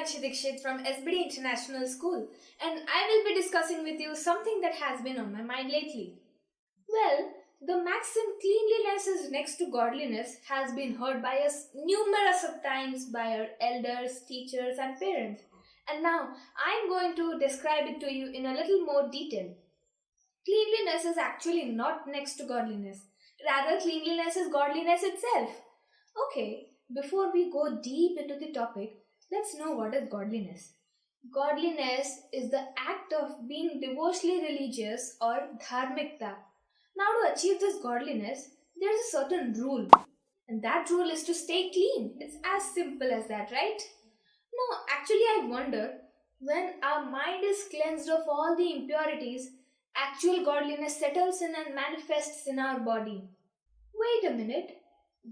Dibyanshi Dixit from SBD International School, and I will be discussing with you something that has been on my mind lately. Well, the maxim cleanliness is next to godliness has been heard by us numerous of times by our elders, teachers, and parents. And now I am going to describe it to you in a little more detail. Cleanliness is actually not next to godliness. Rather, cleanliness is godliness itself. Okay, before we go deep into the topic, let's know what is godliness. Godliness is the act of being devotionally religious or dharmikta. Now, to achieve this godliness, there is a certain rule, and that rule is to stay clean. It's as simple as that, right? No, actually, I wonder when our mind is cleansed of all the impurities, actual godliness settles in and manifests in our body. Wait a minute.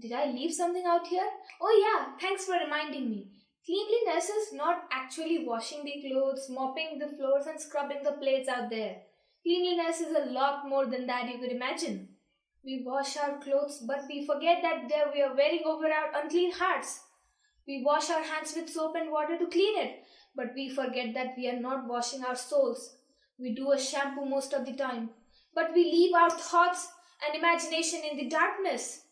Did I leave something out here? Oh, yeah, thanks for reminding me. Cleanliness is not actually washing the clothes, mopping the floors, and scrubbing the plates out there. Cleanliness is a lot more than that you could imagine. We wash our clothes, but we forget that we are wearing over our unclean hearts. We wash our hands with soap and water to clean it, but we forget that we are not washing our souls. We do a shampoo most of the time, but we leave our thoughts and imagination in the darkness.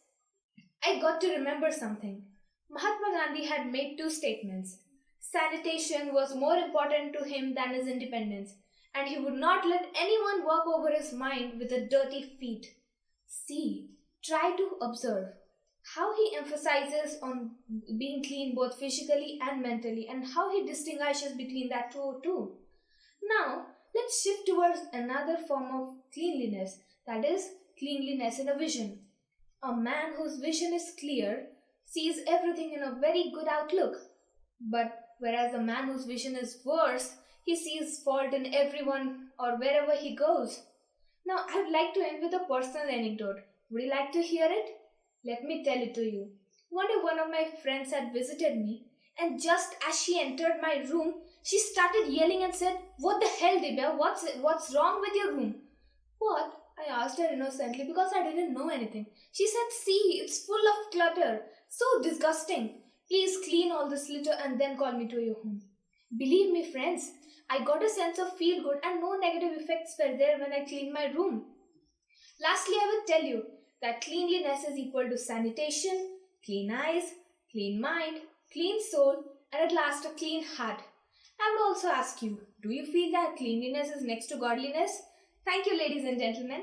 I got to remember something. Mahatma Gandhi had made two statements. Sanitation was more important to him than his independence, and he would not let anyone work over his mind with a dirty feet. See, try to observe how he emphasizes on being clean both physically and mentally, and how he distinguishes between that two. Now, let's shift towards another form of cleanliness, that is, cleanliness in a vision. A man whose vision is clear sees everything in a very good outlook. But whereas a man whose vision is worse, he sees fault in everyone or wherever he goes. Now, I would like to end with a personal anecdote. Would you like to hear it? Let me tell it to you. One day, one of my friends had visited me, and just as she entered my room, she started yelling and said, "What the hell, Dibya? What's wrong with your room?" "What?" I asked her innocently because I didn't know anything. She said, "See, it's full of clutter. So disgusting. Please clean all this litter and then call me to your home." Believe me, friends, I got a sense of feel good and no negative effects were there when I cleaned my room. Lastly, I will tell you that cleanliness is equal to sanitation, clean eyes, clean mind, clean soul, and at last a clean heart. I would also ask you, do you feel that cleanliness is next to godliness? Thank you, ladies and gentlemen.